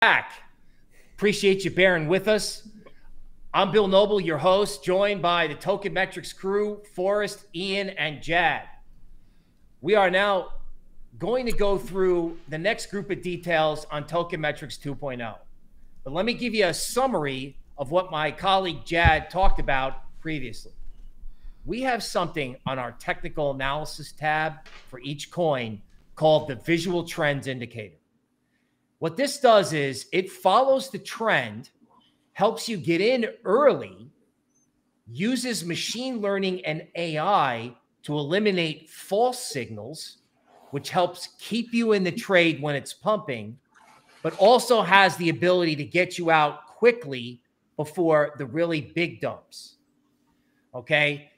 back. Appreciate you bearing with us. I'm Bill Noble, your host, joined by the Token Metrics crew, Forrest, Ian, and Jad. We are now going to go through the next group of details on Token Metrics 2.0. But let me give you a summary of what my colleague Jad talked about previously. We have something on our technical analysis tab for each coin called the Visual Trends Indicator. What this does is it follows the trend, helps you get in early, uses machine learning and AI to eliminate false signals, which helps keep you in the trade when it's pumping, but also has the ability to get you out quickly before the really big dumps. Okay?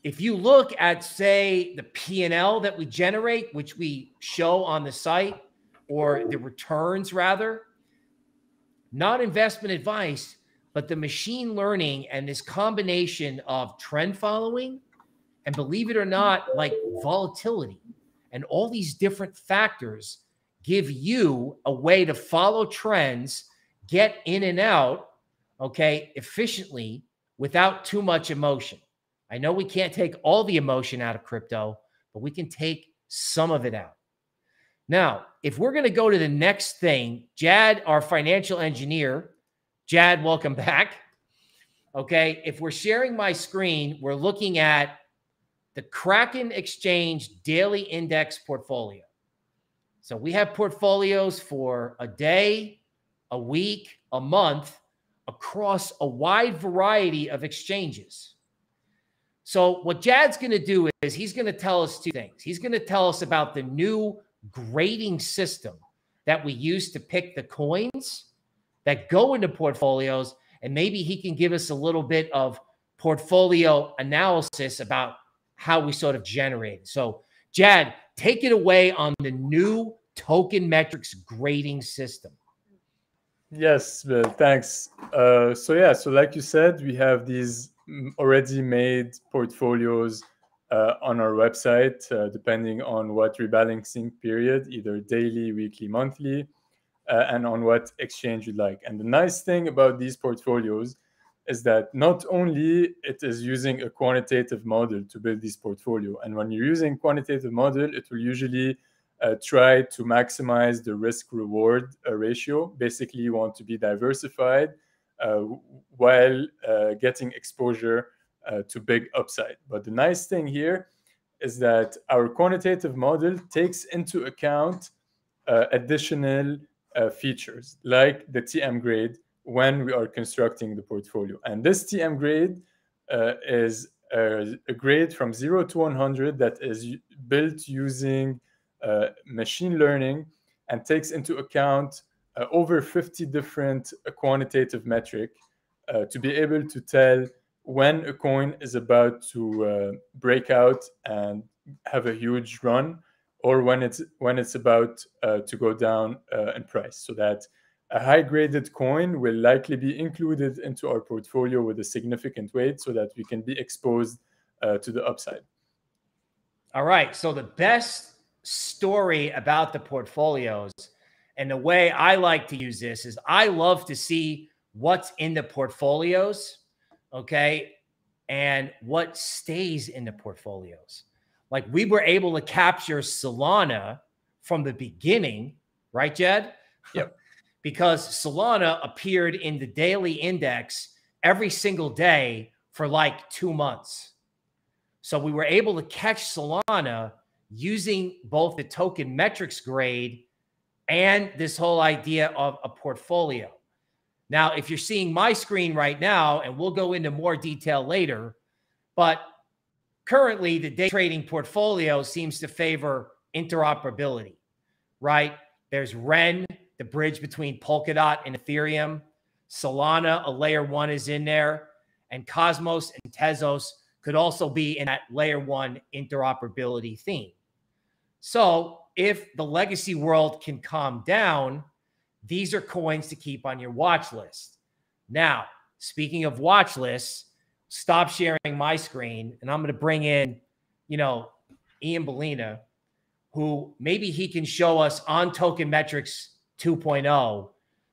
If you look at, say, the P&L that we generate, which we show on the site, or the returns rather, not investment advice, but the machine learning and this combination of trend following and, believe it or not, like volatility and all these different factors give you a way to follow trends, get in and out, okay, efficiently without too much emotion. I know we can't take all the emotion out of crypto, but we can take some of it out. Now, if we're going to go to the next thing, Jad, our financial engineer, Jad, welcome back. Okay, if we're sharing my screen, we're looking at the Kraken Exchange Daily Index portfolio. So we have portfolios for a day, a week, a month, across a wide variety of exchanges. So what Jad's going to do is he's going to tell us two things. He's going to tell us about the new grading system that we use to pick the coins that go into portfolios, and maybe he can give us a little bit of portfolio analysis about how we sort of generate. So Jad, take it away on the new Token Metrics grading system. Yes, thanks. So like you said, we have these already made portfolios on our website, depending on what rebalancing period, either daily, weekly, monthly, and on what exchange you'd like. And the nice thing about these portfolios is that not only it is using a quantitative model to build this portfolio, and when you're using quantitative model, it will usually try to maximize the risk-reward ratio. Basically, you want to be diversified while getting exposure to big upside. But the nice thing here is that our quantitative model takes into account additional features like the TM grade when we are constructing the portfolio. And this TM grade is a grade from 0 to 100 that is built using machine learning and takes into account over 50 different quantitative metrics to be able to tell when a coin is about to break out and have a huge run, or when it's about to go down in price, so that a high-graded coin will likely be included into our portfolio with a significant weight so that we can be exposed to the upside. All right, so the best story about the portfolios, and the way I like to use this, is I love to see what's in the portfolios, okay, and what stays in the portfolios. Like, we were able to capture Solana from the beginning, right, Jed? Yep. Because Solana appeared in the daily index every single day for like 2 months. So we were able to catch Solana using both the token metrics grade and this whole idea of a portfolio. Now, if you're seeing my screen right now, and we'll go into more detail later, but currently the day trading portfolio seems to favor interoperability, right? There's REN, the bridge between Polkadot and Ethereum. Solana, a layer 1, is in there. And Cosmos and Tezos could also be in that layer 1 interoperability theme. So if the legacy world can calm down, these are coins to keep on your watch list. Now, speaking of watch lists, stop sharing my screen, and I'm going to bring in, Ian Bellina, who maybe he can show us on Token Metrics 2.0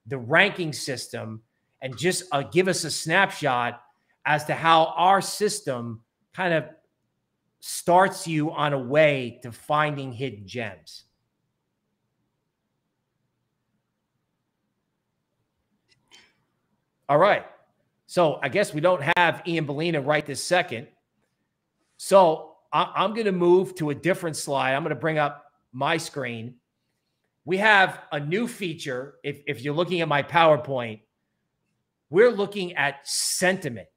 the ranking system and just give us a snapshot as to how our system kind of starts you on a way to finding hidden gems. All right. So I guess we don't have Ian Bellina right this second. So I'm going to move to a different slide. I'm going to bring up my screen. We have a new feature. If you're looking at my PowerPoint, we're looking at sentiment.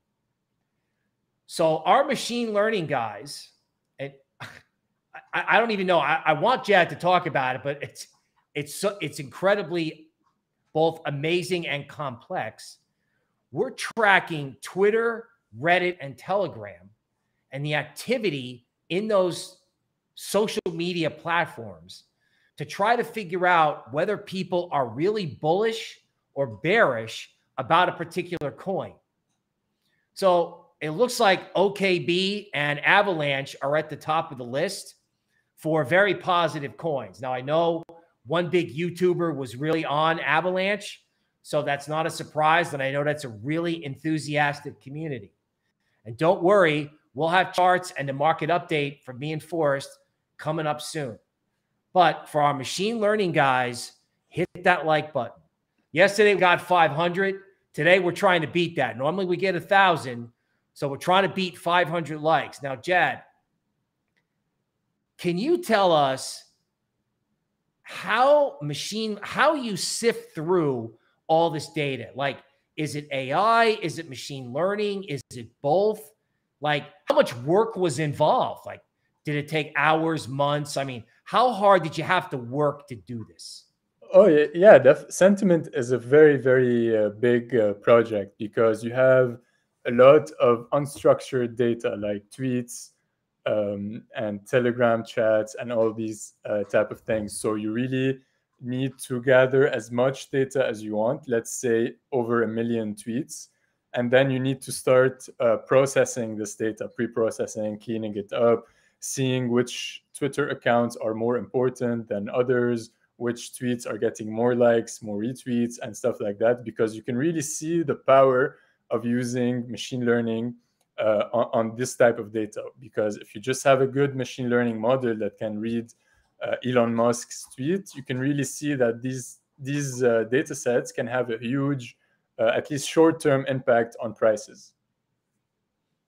So our machine learning guys, and I don't even know. I want Jad to talk about it, but it's incredibly both amazing and complex. We're tracking Twitter, Reddit, and Telegram, and the activity in those social media platforms to try to figure out whether people are really bullish or bearish about a particular coin. So it looks like OKB and Avalanche are at the top of the list for very positive coins. Now, I know one big YouTuber was really on Avalanche, so that's not a surprise, and I know that's a really enthusiastic community. And don't worry, we'll have charts and the market update from me and Forrest coming up soon. But for our machine learning guys, hit that like button. Yesterday we got 500. Today we're trying to beat that. Normally we get 1,000, so we're trying to beat 500 likes. Now, Jad, can you tell us how you sift through all this data? Like, is it AI? Is it machine learning? Is it both? Like, how much work was involved? Like, did it take hours, months? I mean, how hard did you have to work to do this? Oh, yeah. Sentiment is a very, very big project because you have a lot of unstructured data like tweets and Telegram chats and all these type of things. So you really need to gather as much data as you want, let's say over 1 million tweets. And then you need to start processing this data, pre-processing, cleaning it up, seeing which Twitter accounts are more important than others, which tweets are getting more likes, more retweets, and stuff like that, because you can really see the power of using machine learning on this type of data. Because if you just have a good machine learning model that can read Elon Musk's tweet, you can really see that these data sets can have a huge, at least short-term impact on prices.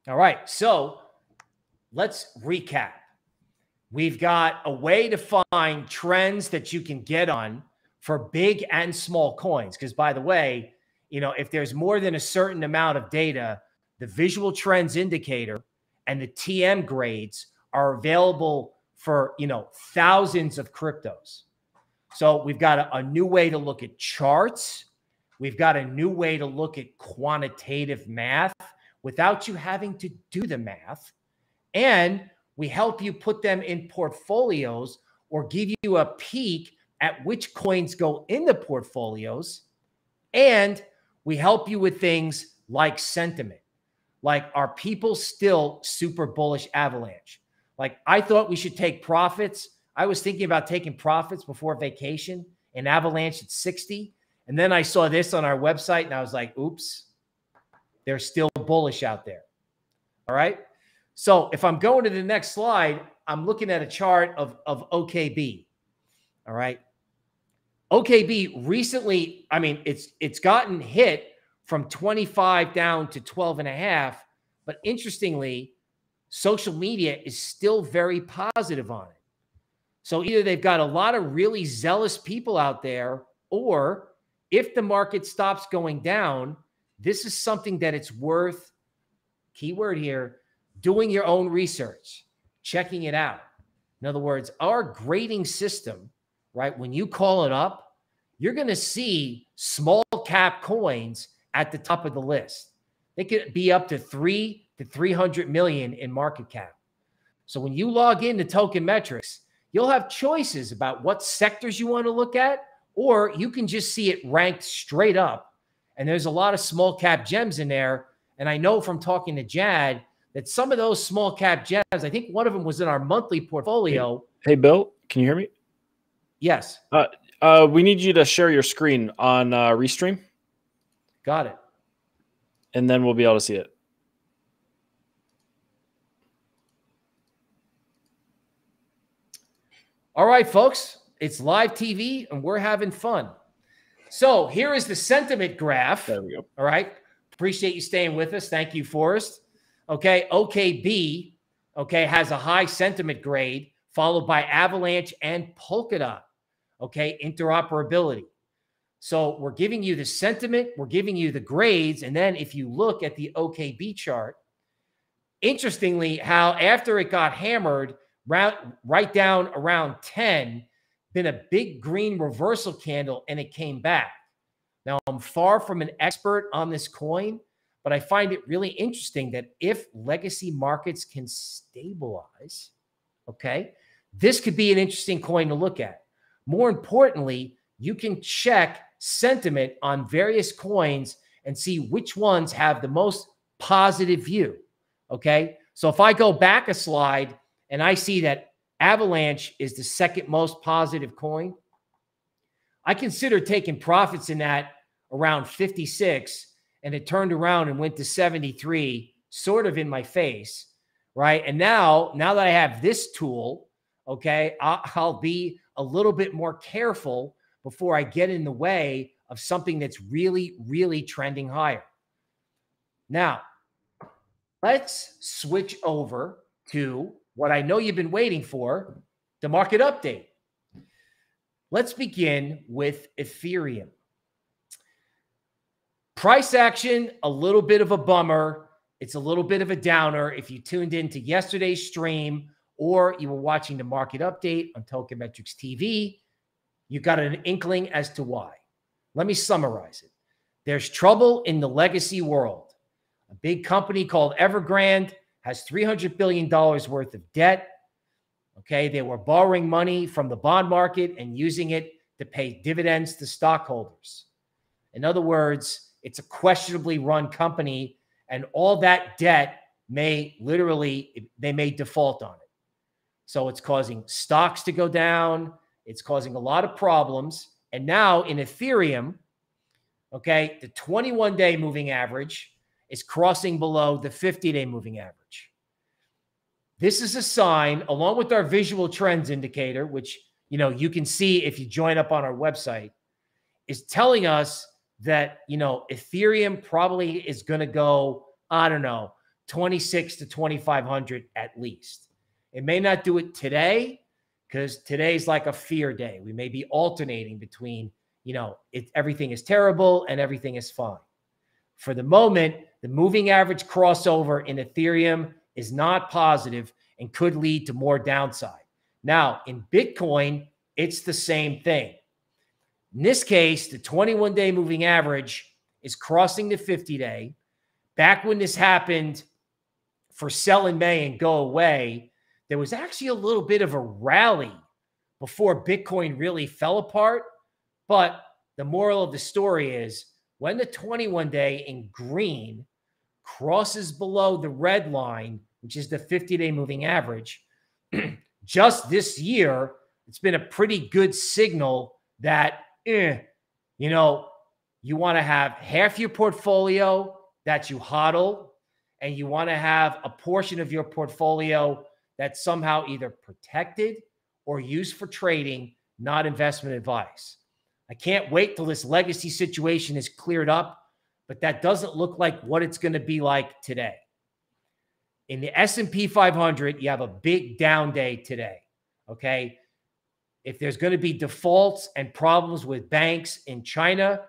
All right, so let's recap. We've got a way to find trends that you can get on for big and small coins. Because, by the way, if there's more than a certain amount of data, the visual trends indicator and the TM grades are available for, thousands of cryptos. So we've got a new way to look at charts. We've got a new way to look at quantitative math without you having to do the math. And we help you put them in portfolios or give you a peek at which coins go in the portfolios. And we help you with things like sentiment. Like, are people still super bullish Avalanche? Like, I thought we should take profits. I was thinking about taking profits before vacation in Avalanche at 60. And then I saw this on our website and I was like, oops, they're still bullish out there. All right. So if I'm going to the next slide, I'm looking at a chart of OKB. All right. OKB recently, I mean, it's gotten hit from 25 down to 12.5. But interestingly, social media is still very positive on it. So either they've got a lot of really zealous people out there, or if the market stops going down, this is something that it's worth, keyword here, doing your own research, checking it out. In other words, our grading system, right, when you call it up, you're going to see small cap coins at the top of the list. They could be up to 3 to 300 million in market cap. So when you log into Token Metrics, you'll have choices about what sectors you want to look at, or you can just see it ranked straight up. And there's a lot of small cap gems in there. And I know from talking to Jad that some of those small cap gems, I think one of them was in our monthly portfolio. Hey, Bill, can you hear me? Yes. We need you to share your screen on Restream. Got it. And then we'll be able to see it. All right, folks, it's live TV and we're having fun. So here is the sentiment graph. There we go. All right. Appreciate you staying with us. Thank you, Forrest. Okay. OKB, okay, has a high sentiment grade followed by Avalanche and Polkadot. Okay. Interoperability. So we're giving you the sentiment, we're giving you the grades. And then if you look at the OKB chart, interestingly, how after it got hammered right down around 10, been a big green reversal candle and it came back. Now, I'm far from an expert on this coin, but I find it really interesting that if legacy markets can stabilize, okay, this could be an interesting coin to look at. More importantly, you can check sentiment on various coins and see which ones have the most positive view, okay? So if I go back a slide and I see that Avalanche is the second most positive coin, I consider taking profits in that around 56, and it turned around and went to 73, sort of in my face, right? And now that I have this tool, okay, I'll be a little bit more careful before I get in the way of something that's really, really trending higher. Now, let's switch over to what I know you've been waiting for, the market update. Let's begin with Ethereum. Price action, a little bit of a bummer. It's a little bit of a downer. If you tuned into yesterday's stream or you were watching the market update on Token Metrics TV, you got an inkling as to why. Let me summarize it. There's trouble in the legacy world. A big company called Evergrande has $300 billion worth of debt. Okay, they were borrowing money from the bond market and using it to pay dividends to stockholders. In other words, it's a questionably run company, and all that debt may default on it. So it's causing stocks to go down. It's causing a lot of problems. And now in Ethereum, okay, the 21-day moving average is crossing below the 50-day moving average. This is a sign, along with our visual trends indicator, which you can see if you join up on our website, is telling us that Ethereum probably is going to go, I don't know, 26 to 2,500 at least. It may not do it today because today's like a fear day. We may be alternating between, everything is terrible and everything is fine. For the moment, the moving average crossover in Ethereum is not positive and could lead to more downside. Now, in Bitcoin, it's the same thing. In this case, the 21-day moving average is crossing the 50-day. Back when this happened for sell in May and go away, there was actually a little bit of a rally before Bitcoin really fell apart. But the moral of the story is when the 21-day in green crosses below the red line, which is the 50-day moving average, just this year, it's been a pretty good signal that, you want to have half your portfolio that you hodl, and you want to have a portion of your portfolio that's somehow either protected or used for trading, not investment advice. I can't wait till this legacy situation is cleared up, but that doesn't look like what it's going to be like today. In the S&P 500, you have a big down day today, okay? If there's going to be defaults and problems with banks in China,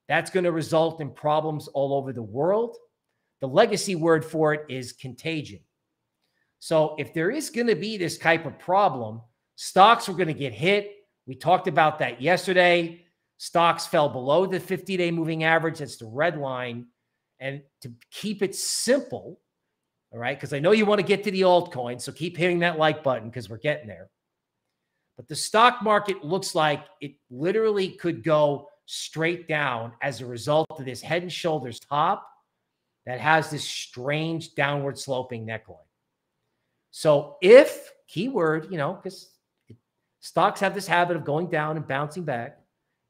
that's going to result in problems all over the world. The legacy word for it is contagion. So if there is going to be this type of problem, stocks are going to get hit. We talked about that yesterday. Stocks fell below the 50-day moving average. That's the red line. And to keep it simple, all right, because I know you want to get to the altcoins, so keep hitting that like button because we're getting there. But the stock market looks like it literally could go straight down as a result of this head and shoulders top that has this strange downward sloping neckline. So if, keyword, because stocks have this habit of going down and bouncing back.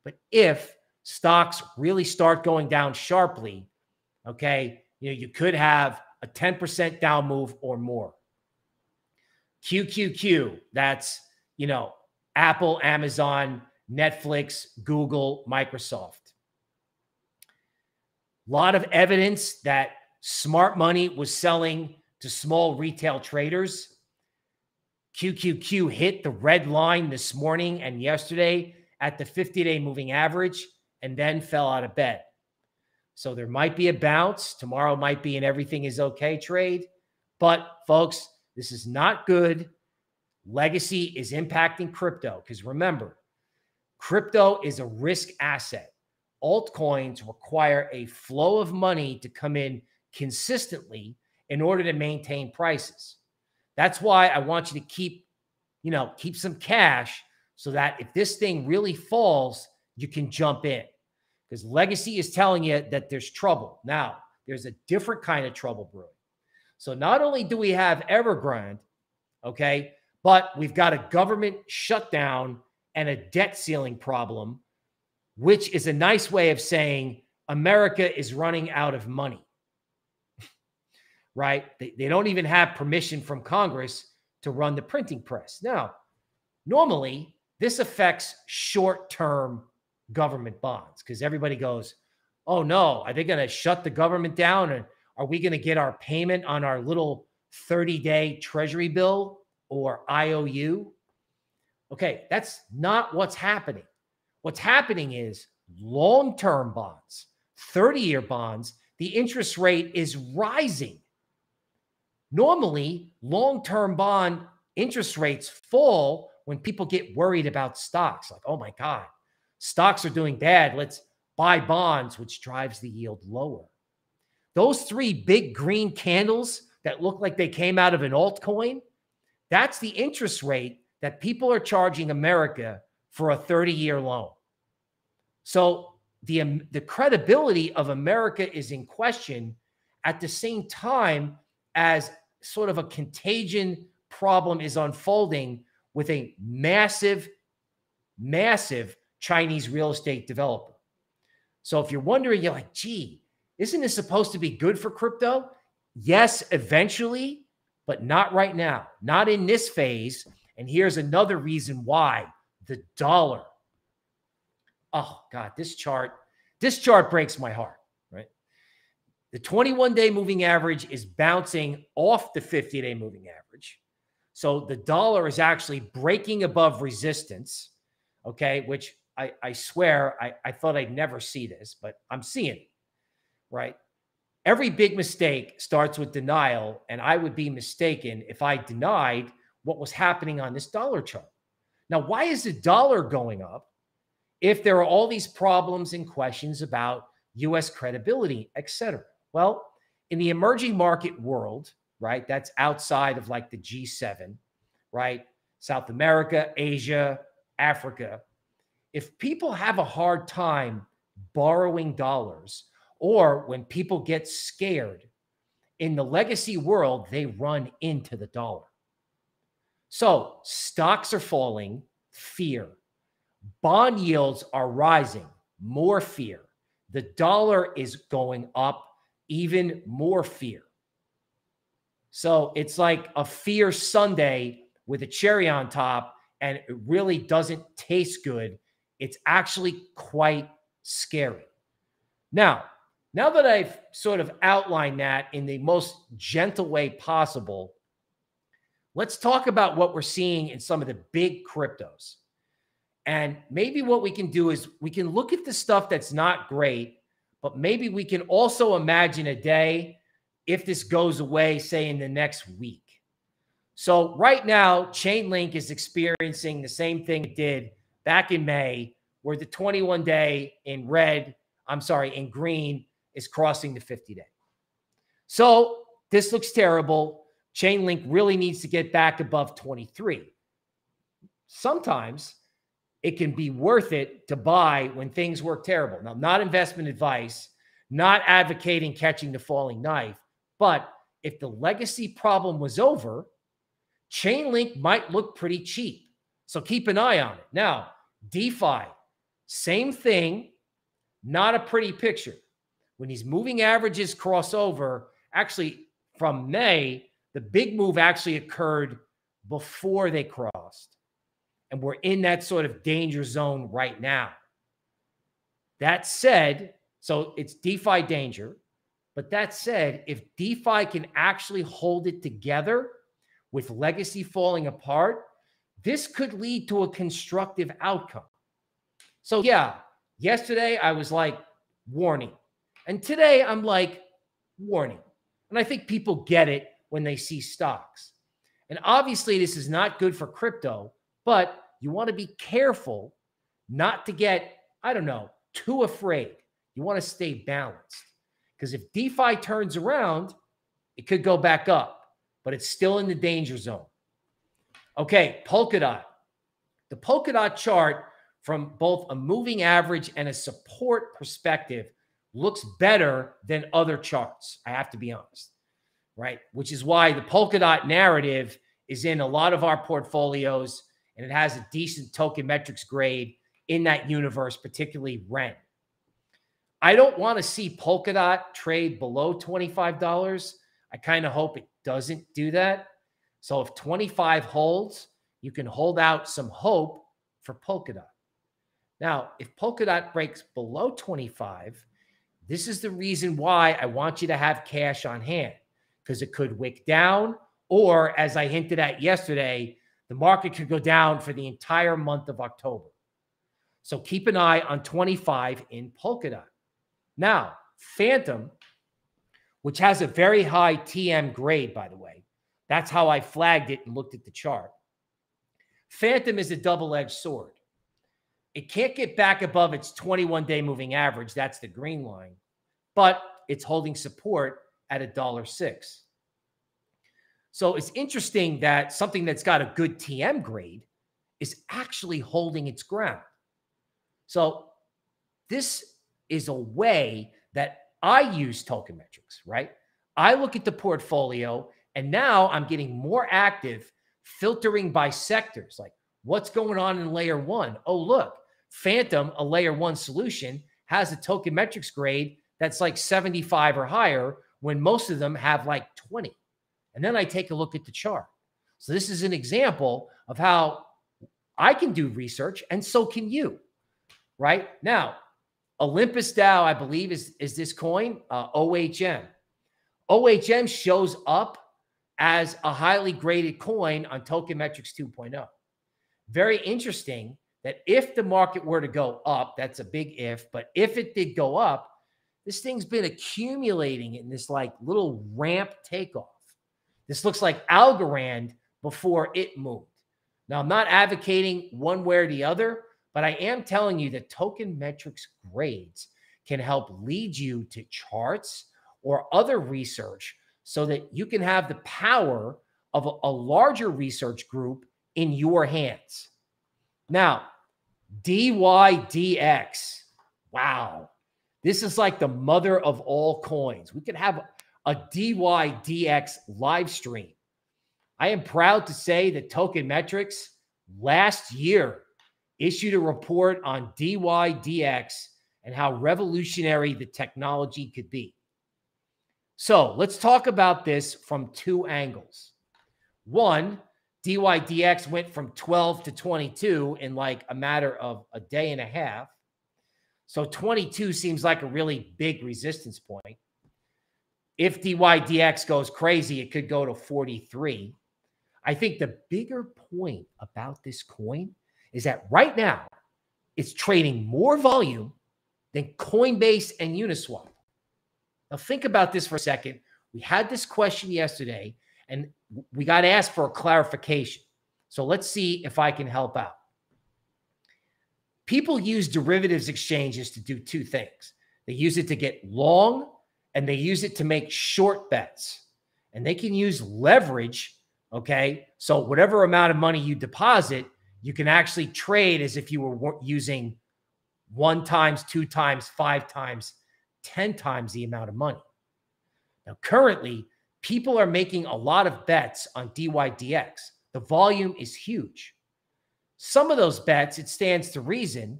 But if stocks really start going down sharply, okay, you could have a 10% down move or more. QQQ, that's, Apple, Amazon, Netflix, Google, Microsoft. A lot of evidence that smart money was selling to small retail traders. QQQ hit the red line this morning and yesterday at the 50-day moving average and then fell out of bed. So there might be a bounce. Tomorrow might be an everything is okay trade. But folks, this is not good. Legacy is impacting crypto because remember, crypto is a risk asset. Altcoins require a flow of money to come in consistently in order to maintain prices. That's why I want you to keep some cash so that if this thing really falls, you can jump in. Because Legacy is telling you that there's trouble. Now, there's a different kind of trouble brewing. So not only do we have Evergrande, okay, but we've got a government shutdown and a debt ceiling problem, which is a nice way of saying America is running out of money, right? They don't even have permission from Congress to run the printing press. Now, normally, this affects short-term government bonds because everybody goes, oh no, are they going to shut the government down? And are we going to get our payment on our little 30-day treasury bill or IOU? Okay, that's not what's happening. What's happening is long-term bonds, 30-year bonds, the interest rate is rising. Normally, long-term bond interest rates fall when people get worried about stocks. Like, oh my God, stocks are doing bad. Let's buy bonds, which drives the yield lower. Those three big green candles that look like they came out of an altcoin, that's the interest rate that people are charging America for a 30-year loan. So the credibility of America is in question at the same time as sort of a contagion problem is unfolding with a massive, massive Chinese real estate developer. So if you're wondering, you're like, gee, isn't this supposed to be good for crypto? Yes, eventually, but not right now, not in this phase. And here's another reason why: the dollar. Oh God, this chart breaks my heart, right? The 21-day moving average is bouncing off the 50-day moving average. So the dollar is actually breaking above resistance, okay, which I swear I thought I'd never see this, but I'm seeing it, right? Every big mistake starts with denial, and I would be mistaken if I denied what was happening on this dollar chart. Now, why is the dollar going up if there are all these problems and questions about U.S. credibility, et cetera? Well, in the emerging market world, right, that's outside of like the G7, right, South America, Asia, Africa, if people have a hard time borrowing dollars, or when people get scared, in the legacy world, they run into the dollar. So stocks are falling, fear. Bond yields are rising, more fear. The dollar is going up, even more fear. So it's like a fear sundae with a cherry on top, and it really doesn't taste good. It's actually quite scary. Now that I've sort of outlined that in the most gentle way possible, let's talk about what we're seeing in some of the big cryptos. And maybe what we can do is we can look at the stuff that's not great, but maybe we can also imagine a day if this goes away, say in the next week. So right now, Chainlink is experiencing the same thing it did back in May, where the 21-day in green is crossing the 50-day. So this looks terrible. Chainlink really needs to get back above 23. Sometimes it can be worth it to buy when things work terrible. Now, not investment advice, not advocating catching the falling knife, but if the legacy problem was over, Chainlink might look pretty cheap. So keep an eye on it. Now, DeFi, Same thing, not a pretty picture. When these moving averages cross over, actually from May, the big move actually occurred before they crossed. And we're in that sort of danger zone right now. That said, so it's DeFi danger. But that said, if DeFi can actually hold it together with legacy falling apart, this could lead to a constructive outcome. So yeah, yesterday I was like, warning. And today I'm like, warning. And I think people get it when they see stocks. And obviously this is not good for crypto, but you want to be careful not to get, I don't know, too afraid. You want to stay balanced. Because if DeFi turns around, it could go back up, but it's still in the danger zone. Okay, Polkadot. The Polkadot chart from both a moving average and a support perspective looks better than other charts, I have to be honest, right? Which is why the Polkadot narrative is in a lot of our portfolios, and it has a decent token metrics grade in that universe, particularly REN. I don't want to see Polkadot trade below $25. I kind of hope it doesn't do that. So if 25 holds, you can hold out some hope for Polkadot. Now, if Polkadot breaks below 25, this is the reason why I want you to have cash on hand, because it could wick down, or as I hinted at yesterday, the market could go down for the entire month of October. So keep an eye on 25 in Polkadot. Now, Phantom, which has a very high TM grade, by the way, that's how I flagged it and looked at the chart. Phantom is a double-edged sword. It can't get back above its 21-day moving average. That's the green line. But it's holding support at $1.06. So it's interesting that something that's got a good TM grade is actually holding its ground. So this is a way that I use token metrics, right? I look at the portfolio, and now I'm getting more active filtering by sectors, like what's going on in layer one. Oh, look, Phantom, a layer one solution, has a token metrics grade that's like 75 or higher when most of them have like 20. And then I take a look at the chart. So this is an example of how I can do research, and so can you, right? Now, Olympus DAO, I believe, is this coin, OHM. OHM shows up as a highly graded coin on Token Metrics 2.0. Very interesting that if the market were to go up, that's a big if, but if it did go up, this thing's been accumulating in this like little ramp takeoff. This looks like Algorand before it moved. Now, I'm not advocating one way or the other, but I am telling you that token metrics grades can help lead you to charts or other research so that you can have the power of a larger research group in your hands. Now, DYDX. Wow. This is like the mother of all coins. We could have a DYDX live stream. I am proud to say that Token Metrics last year issued a report on DYDX and how revolutionary the technology could be. So let's talk about this from two angles. One, DYDX went from 12 to 22 in like a matter of a day and a half. So 22 seems like a really big resistance point. If DYDX goes crazy, it could go to 43. I think the bigger point about this coin is that right now it's trading more volume than Coinbase and Uniswap. Now think about this for a second. We had this question yesterday and we got asked for a clarification. So let's see if I can help out. People use derivatives exchanges to do two things. They use it to get long and they use it to make short bets. And they can use leverage, okay? So whatever amount of money you deposit, you can actually trade as if you were using 1 times, 2 times, 5 times, 10 times the amount of money. Now, currently, people are making a lot of bets on DYDX. The volume is huge. Some of those bets, it stands to reason,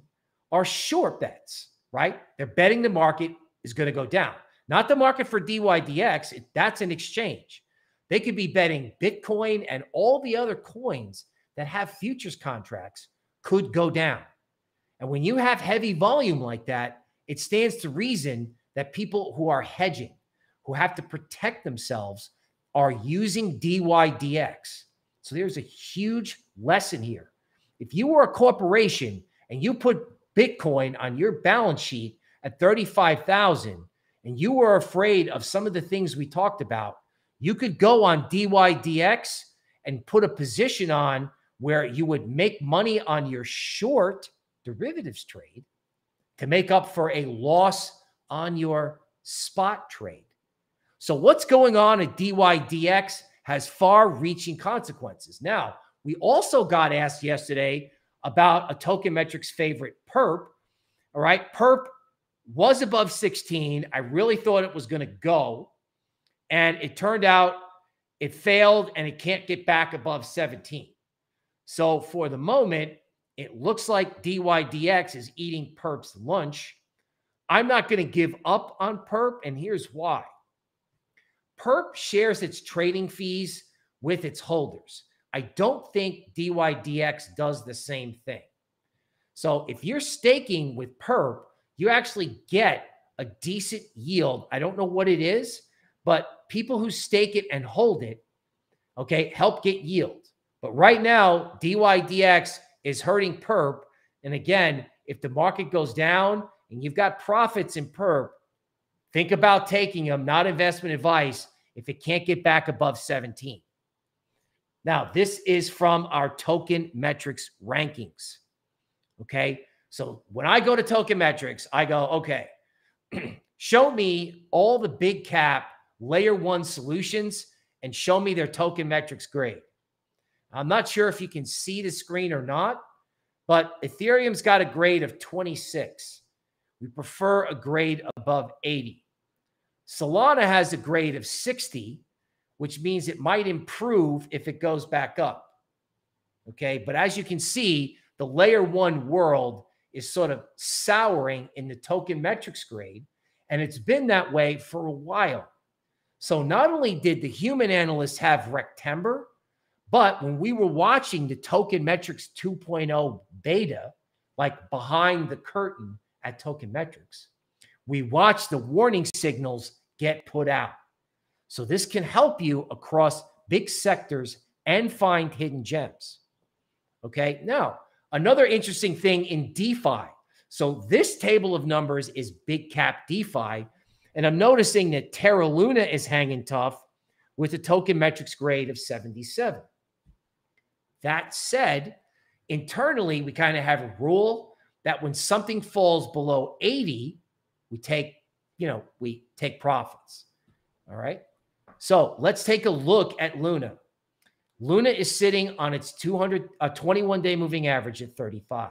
are short bets, right? They're betting the market is going to go down. Not the market for DYDX. That's an exchange. They could be betting Bitcoin and all the other coins that have futures contracts could go down. And when you have heavy volume like that, it stands to reason that people who are hedging, who have to protect themselves, are using DYDX. So there's a huge lesson here. If you were a corporation and you put Bitcoin on your balance sheet at 35,000 and you were afraid of some of the things we talked about, you could go on DYDX and put a position on where you would make money on your short derivatives trade to make up for a loss on your spot trade. So what's going on at DYDX has far-reaching consequences. Now, we also got asked yesterday about a Token Metrics favorite, PERP. All right, PERP was above 16. I really thought it was going to go. And it turned out it failed and it can't get back above 17. So for the moment, it looks like DYDX is eating PERP's lunch. I'm not going to give up on PERP, and here's why. PERP shares its trading fees with its holders. I don't think DYDX does the same thing. So if you're staking with PERP, you actually get a decent yield. I don't know what it is, but people who stake it and hold it, okay, help get yield. But right now, DYDX is hurting PERP. And again, if the market goes down and you've got profits in PERP, think about taking them, not investment advice, if it can't get back above 17. Now, this is from our Token Metrics rankings. Okay, so when I go to Token Metrics, I go, okay, show me all the big cap layer 1 solutions and show me their Token Metrics grade. I'm not sure if you can see the screen or not, but Ethereum's got a grade of 26. We prefer a grade above 80. Solana has a grade of 60, which means it might improve if it goes back up. Okay, but as you can see, the layer 1 world is sort of souring in the Token Metrics grade, and it's been that way for a while. So not only did the human analysts have Rectember, but when we were watching the Token Metrics 2.0 beta, like behind the curtain at Token Metrics, we watched the warning signals get put out. So this can help you across big sectors and find hidden gems. Okay, now another interesting thing in DeFi. So this table of numbers is big cap DeFi, and I'm noticing that Terra Luna is hanging tough with a Token Metrics grade of 77. That said, internally, we kind of have a rule that when something falls below 80, we take profits. All right. So let's take a look at Luna. Luna is sitting on its 21-day moving average at 35.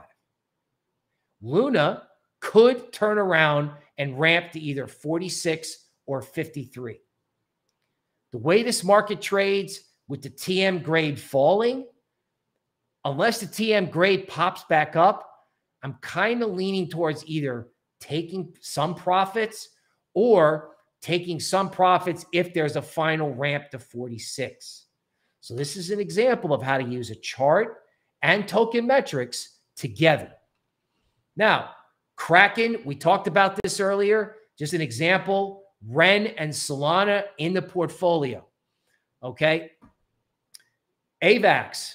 Luna could turn around and ramp to either 46 or 53. The way this market trades with the TM grade falling, unless the TM grade pops back up, I'm kind of leaning towards either taking some profits or taking some profits if there's a final ramp to 46. So this is an example of how to use a chart and Token Metrics together. Now, Kraken, we talked about this earlier. Just an example, Ren and Solana in the portfolio. Okay. AVAX.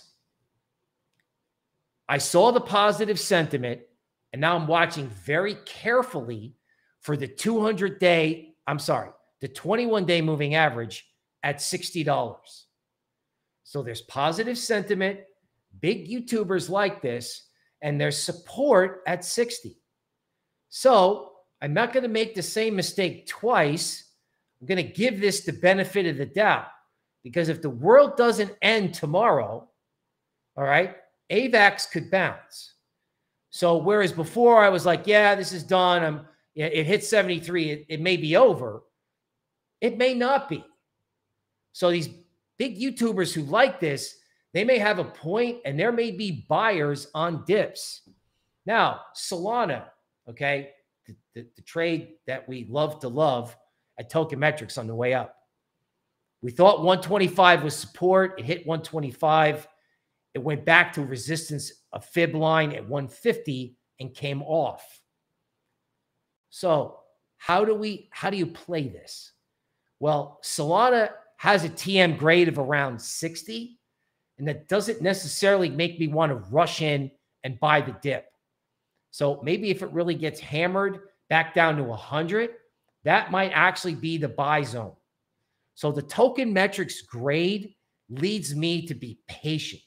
I saw the positive sentiment, and now I'm watching very carefully for the 21-day moving average at $60. So there's positive sentiment, big YouTubers like this, and there's support at 60. So I'm not going to make the same mistake twice. I'm going to give this the benefit of the doubt, because if the world doesn't end tomorrow, all right, AVAX could bounce. So whereas before I was like, yeah, this is done. It hit 73. It may be over. It may not be. So these big YouTubers who like this, they may have a point, and there may be buyers on dips. Now, Solana, okay, the trade that we love to love at Token Metrics on the way up. We thought 125 was support. It hit 125. It went back to resistance, a fib line at 150 and came off. So how do you play this? Well, Solana has a TM grade of around 60, and that doesn't necessarily make me want to rush in and buy the dip. So maybe if it really gets hammered back down to 100, that might actually be the buy zone. So the Token Metrics grade leads me to be patient,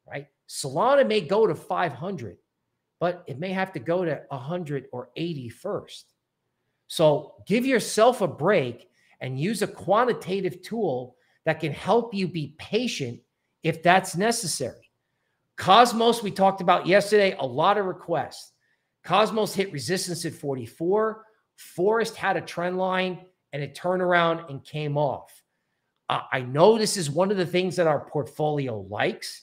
right? Solana may go to 500, but it may have to go to 100 or 80 first. So give yourself a break and use a quantitative tool that can help you be patient if that's necessary. Cosmos, we talked about yesterday, a lot of requests. Cosmos hit resistance at 44. Forrest had a trend line and it turned around and came off. I know this is one of the things that our portfolio likes.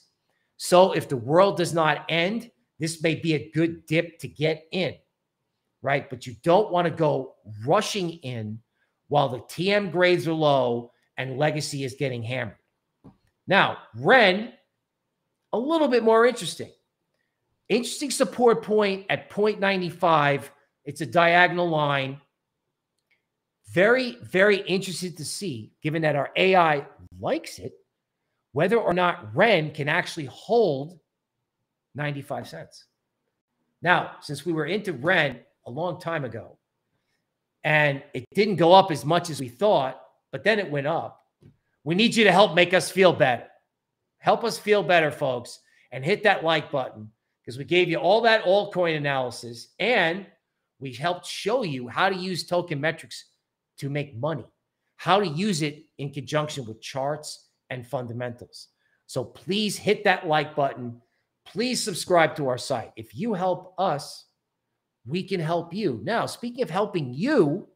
So if the world does not end, this may be a good dip to get in, right? But you don't want to go rushing in while the TM grades are low and legacy is getting hammered. Now, Ren, a little bit more interesting. Interesting support point at 0.95. It's a diagonal line. Very, very interested to see, given that our AI likes it, whether or not Ren can actually hold 95 cents. Now, since we were into Ren a long time ago, and it didn't go up as much as we thought, but then it went up, we need you to help make us feel better. Help us feel better, folks, and hit that like button, because we gave you all that altcoin analysis, and we helped show you how to use Token Metrics to make money, how to use it in conjunction with charts and fundamentals. So please hit that like button. Please subscribe to our site. If you help us, we can help you. Now, speaking of helping you,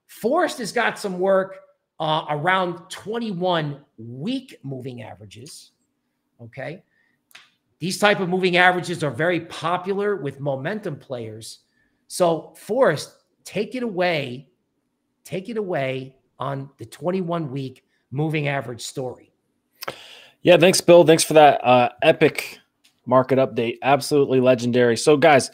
Forrest has got some work around 21-week moving averages, okay? These type of moving averages are very popular with momentum players. So Forrest, take it away on the 21-week moving average story. Yeah, thanks, Bill. Thanks for that epic market update. Absolutely legendary. So guys,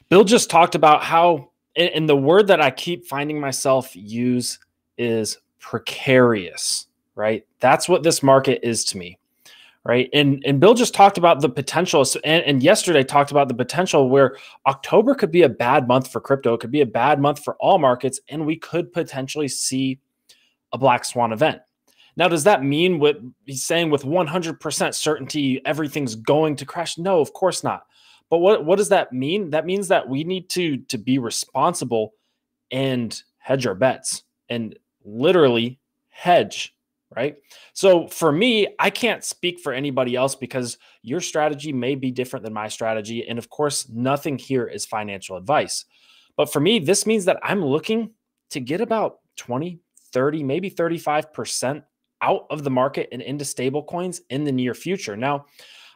Bill just talked about how, and the word that I keep finding myself use is precarious, right? That's what this market is to me, right? And Bill just talked about the potential, and yesterday talked about the potential where October could be a bad month for crypto. It could be a bad month for all markets, and we could potentially see a black swan event. Now, does that mean what he's saying with 100% certainty everything's going to crash? No, of course not. But what does that mean? That means that we need to be responsible and hedge our bets and literally hedge, right? So for me, I can't speak for anybody else because your strategy may be different than my strategy. And of course, nothing here is financial advice. But for me, this means that I'm looking to get about 20, 30, maybe 35% out of the market and into stable coins in the near future. Now,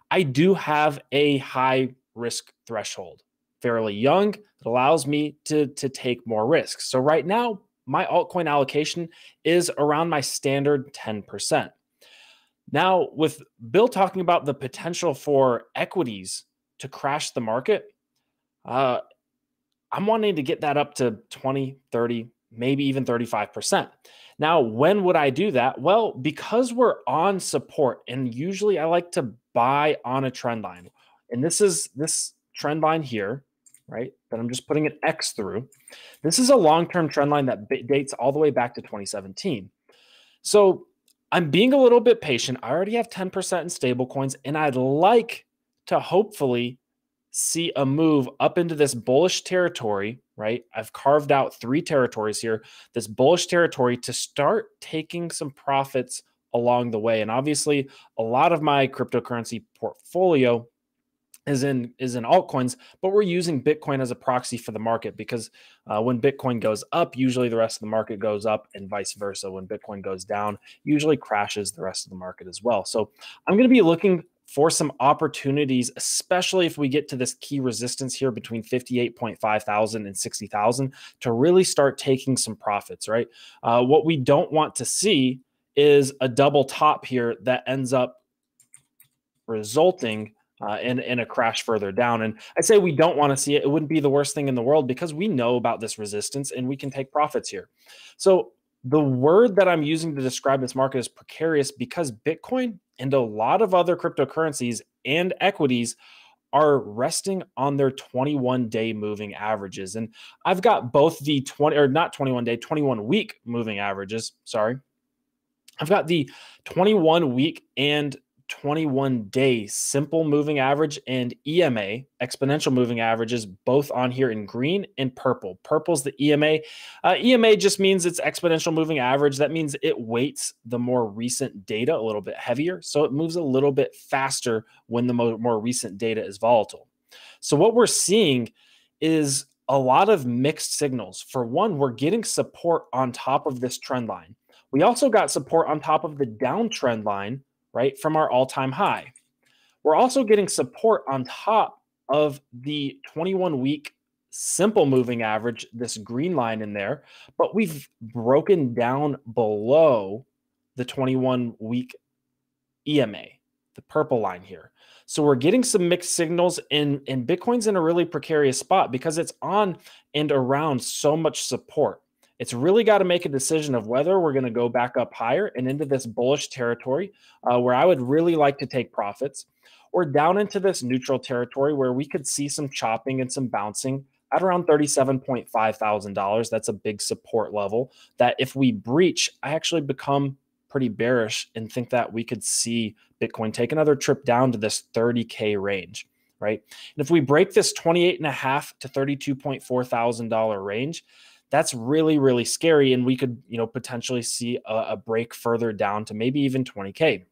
I do have a high risk threshold, fairly young. It allows me to take more risks. So right now, my altcoin allocation is around my standard 10%. Now, with Bill talking about the potential for equities to crash the market, I'm wanting to get that up to 20, 30, maybe even 35%. Now, when would I do that? Well, because we're on support, and usually I like to buy on a trend line. And this is this trend line here, right? That I'm just putting an X through. This is a long-term trend line that dates all the way back to 2017. So I'm being a little bit patient. I already have 10% in stable coins, and I'd like to hopefully see a move up into this bullish territory, right? I've carved out 3 territories here, this bullish territory, to start taking some profits along the way. And obviously, a lot of my cryptocurrency portfolio is in altcoins, but we're using Bitcoin as a proxy for the market because when Bitcoin goes up, usually the rest of the market goes up, and vice versa. When Bitcoin goes down, usually crashes the rest of the market as well. So I'm going to be looking for some opportunities, especially if we get to this key resistance here between 58.5 thousand and 60,000 to really start taking some profits, right? What we don't want to see is a double top here that ends up resulting in a crash further down. And I say we don't want to see it. It wouldn't be the worst thing in the world because we know about this resistance and we can take profits here. So the word that I'm using to describe this market is precarious because Bitcoin and a lot of other cryptocurrencies and equities are resting on their 21-day moving averages. And I've got both the 21-week moving averages. Sorry. I've got the 21-week and 21-day simple moving average and EMA, exponential moving averages, both on here in green and purple. Purple's the EMA. EMA just means it's exponential moving average. That means it weights the more recent data a little bit heavier, so it moves a little bit faster when the more recent data is volatile. So what we're seeing is a lot of mixed signals. For one, we're getting support on top of this trend line. We also got support on top of the downtrend line, right, from our all-time high. We're also getting support on top of the 21-week simple moving average, this green line in there, but we've broken down below the 21-week EMA, the purple line here. So we're getting some mixed signals, and Bitcoin's in a really precarious spot because it's on and around so much support. It's really got to make a decision of whether we're going to go back up higher and into this bullish territory where I would really like to take profits, or down into this neutral territory where we could see some chopping and some bouncing at around $37.5 thousand. That's a big support level that if we breach, I actually become pretty bearish and think that we could see Bitcoin take another trip down to this 30K range, right? And if we break this $28.5 to $32.4 thousand range, that's really, really scary. And we could, potentially see a break further down to maybe even 20K.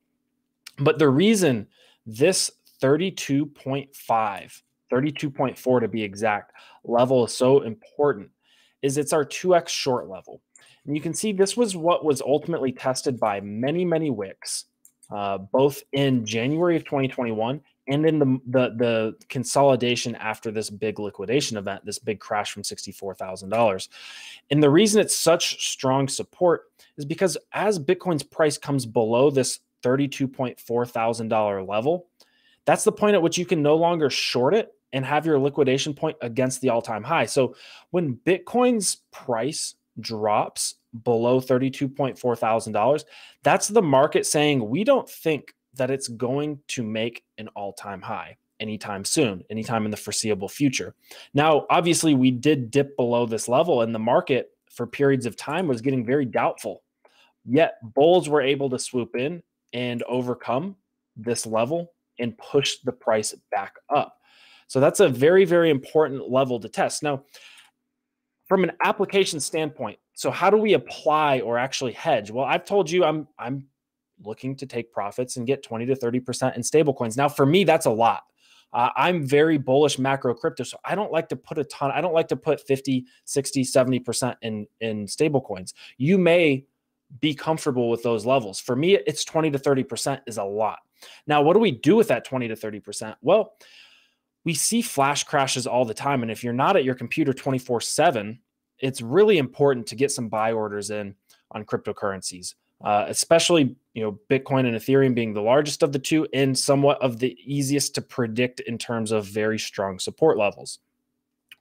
But the reason this 32.4 to be exact level is so important is it's our 2x short level. And you can see this was what was ultimately tested by many, many wicks, both in January of 2021 and in the consolidation after this big liquidation event, this big crash from $64,000. And the reason it's such strong support is because as Bitcoin's price comes below this $32.4 thousand level, that's the point at which you can no longer short it and have your liquidation point against the all-time high. So when Bitcoin's price drops below $32.4 thousand, that's the market saying we don't think that it's going to make an all-time high anytime soon, anytime in the foreseeable future. Now, obviously, we did dip below this level, and the market for periods of time was getting very doubtful. Yet bulls were able to swoop in and overcome this level and push the price back up. So that's a very, very important level to test. Now, from an application standpoint, so how do we apply or actually hedge? Well, I've told you I'm looking to take profits and get 20 to 30% in stablecoins. Now, for me, that's a lot. I'm very bullish macro crypto, so I don't like to put a ton. I don't like to put 50, 60, 70% in stablecoins. You may be comfortable with those levels. For me, it's 20 to 30% is a lot. Now, what do we do with that 20 to 30%? Well, we see flash crashes all the time. And if you're not at your computer 24/7, it's really important to get some buy orders in on cryptocurrencies. Especially, Bitcoin and Ethereum being the largest of the two and somewhat of the easiest to predict in terms of very strong support levels,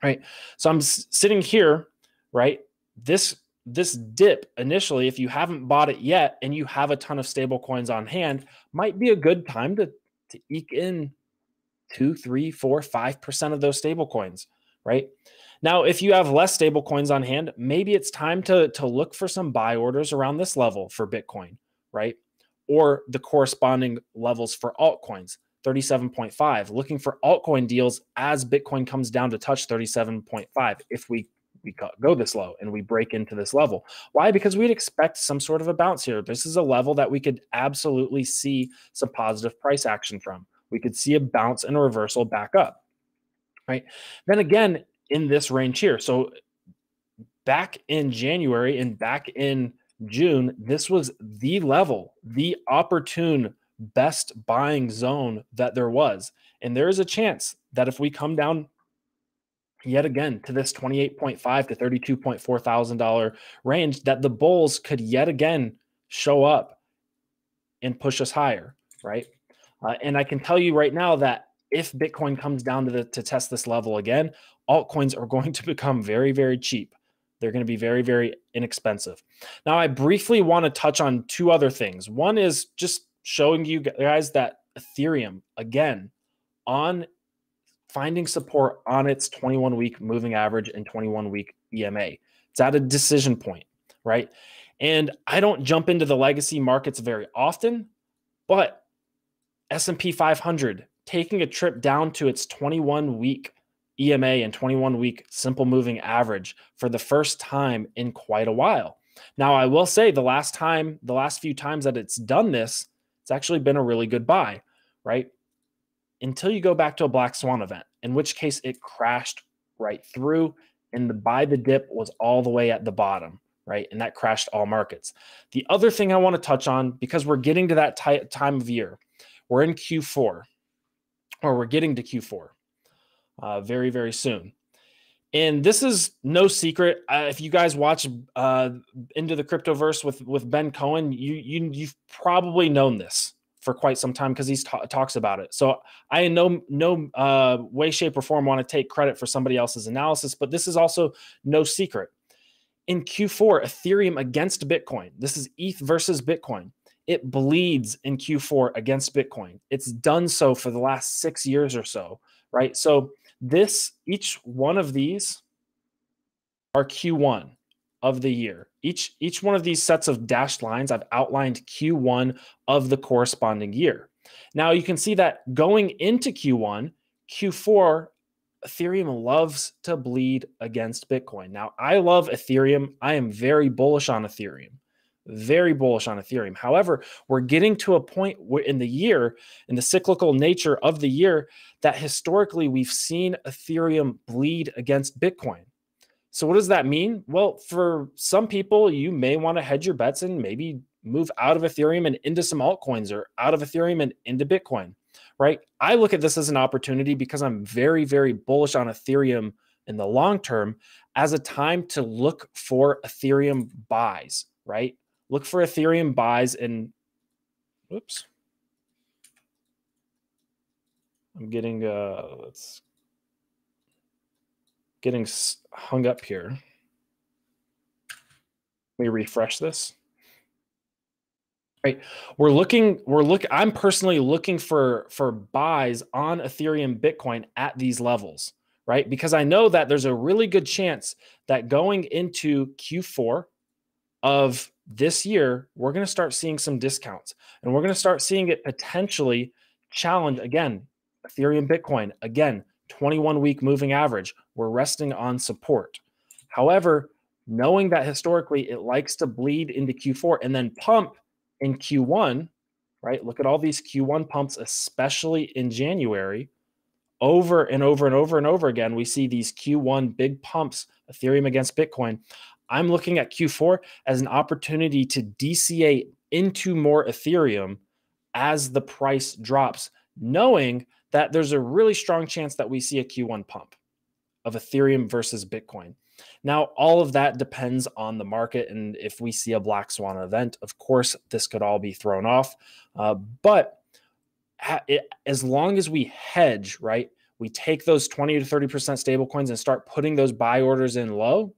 right? So I'm sitting here, right? This dip initially, if you haven't bought it yet and you have a ton of stable coins on hand, might be a good time to eke in 2, 3, 4, 5% of those stable coins, right? Now, if you have less stable coins on hand, maybe it's time to look for some buy orders around this level for Bitcoin, right? Or the corresponding levels for altcoins, 37.5, looking for altcoin deals as Bitcoin comes down to touch 37.5 if we go this low and we break into this level. Why? Because we'd expect some sort of a bounce here. This is a level that we could absolutely see some positive price action from. We could see a bounce and a reversal back up, right? Then again, in this range here. So back in January and back in June, this was the level, the opportune best buying zone that there was. And there is a chance that if we come down yet again to this $28.5 to $32.4 thousand range, that the bulls could yet again show up and push us higher, right? And I can tell you right now that if Bitcoin comes down to test this level again, altcoins are going to become very, very cheap. They're going to be very, very inexpensive. Now, I briefly want to touch on two other things. One is just showing you guys that Ethereum, again, on finding support on its 21-week moving average and 21-week EMA. It's at a decision point, right? And I don't jump into the legacy markets very often, but S&P 500 taking a trip down to its 21-week EMA and 21-week simple moving average for the first time in quite a while. Now, I will say the last few times that it's done this, it's actually been a really good buy, right? Until you go back to a black swan event, in which case it crashed right through and the buy the dip was all the way at the bottom, right? And that crashed all markets. The other thing I want to touch on, because we're getting to that time of year, we're in Q4, or we're getting to Q4 very, very soon. And this is no secret. If you guys watch Into the Cryptoverse with Ben Cohen, you've probably known this for quite some time because he talks about it. So I in no way, shape, or form want to take credit for somebody else's analysis, but this is also no secret. In Q4, Ethereum against Bitcoin, this is ETH versus Bitcoin. It bleeds in Q4 against Bitcoin. It's done so for the last 6 years or so, right? So each one of these are Q1 of the year. Each one of these sets of dashed lines, I've outlined Q1 of the corresponding year. Now you can see that going into Q1, Q4, Ethereum loves to bleed against Bitcoin. Now I love Ethereum. I am very bullish on Ethereum. Very bullish on Ethereum. However, we're getting to a point where in the year, in the cyclical nature of the year, that historically we've seen Ethereum bleed against Bitcoin. So what does that mean? Well, for some people, you may want to hedge your bets and maybe move out of Ethereum and into some altcoins, or out of Ethereum and into Bitcoin, right? I look at this as an opportunity because I'm very, very bullish on Ethereum in the long term as a time to look for Ethereum buys, right? Look for Ethereum buys and, whoops. I'm getting, getting hung up here. Let me refresh this. Right. I'm personally looking for buys on Ethereum Bitcoin at these levels, right? Because I know that there's a really good chance that going into Q4 of this year, we're going to start seeing some discounts, and we're going to start seeing it potentially challenge again, Ethereum Bitcoin, again, 21-week moving average. We're resting on support. However, knowing that historically it likes to bleed into Q4 and then pump in Q1, right? Look at all these Q1 pumps, especially in January, over and over and over and over again. We see these Q1 big pumps, Ethereum against Bitcoin. I'm looking at Q4 as an opportunity to DCA into more Ethereum as the price drops, knowing that there's a really strong chance that we see a Q1 pump of Ethereum versus Bitcoin. Now, all of that depends on the market. And if we see a black swan event, of course, this could all be thrown off. But as long as we hedge, right, we take those 20 to 30% stable coins and start putting those buy orders in low,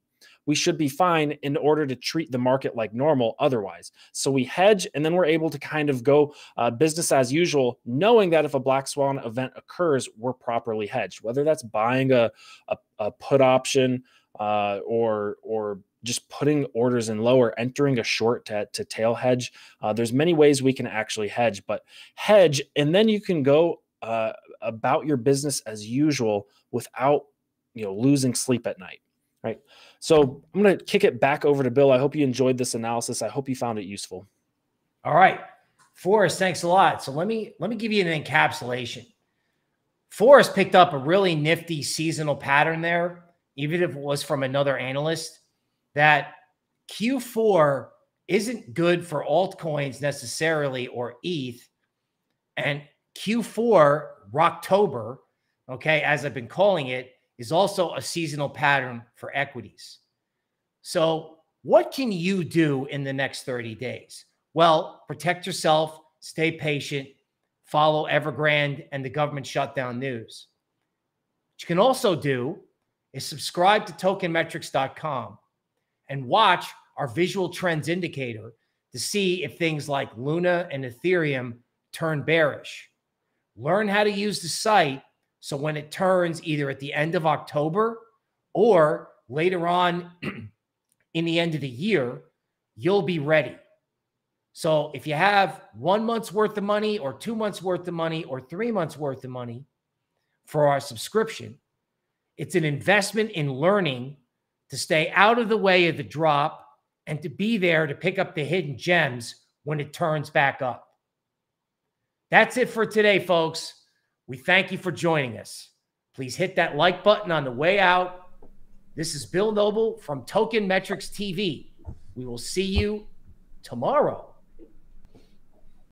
we should be fine in order to treat the market like normal otherwise. So we hedge, and then we're able to kind of go business as usual, knowing that if a black swan event occurs, we're properly hedged, whether that's buying a put option or just putting orders in low or entering a short to tail hedge. There's many ways we can actually hedge, but hedge, and then you can go about your business as usual without losing sleep at night. Right. So I'm going to kick it back over to Bill. I hope you enjoyed this analysis. I hope you found it useful. All right. Forrest, thanks a lot. So let me give you an encapsulation. Forrest picked up a really nifty seasonal pattern there, even if it was from another analyst, that Q4 isn't good for altcoins necessarily or ETH And Q4, Rocktober, okay, as I've been calling it, is also a seasonal pattern for equities. So what can you do in the next 30 days? Well, protect yourself, stay patient, follow Evergrande and the government shutdown news. What you can also do is subscribe to tokenmetrics.com and watch our visual trends indicator to see if things like Luna and Ethereum turn bearish. Learn how to use the site so when it turns either at the end of October or later on in the end of the year, you'll be ready. So if you have 1 month's worth of money or 2 months worth of money or 3 months worth of money for our subscription, it's an investment in learning to stay out of the way of the drop and to be there to pick up the hidden gems when it turns back up. That's it for today, folks. We thank you for joining us. Please hit that like button on the way out. This is Bill Noble from Token Metrics TV. We will see you tomorrow.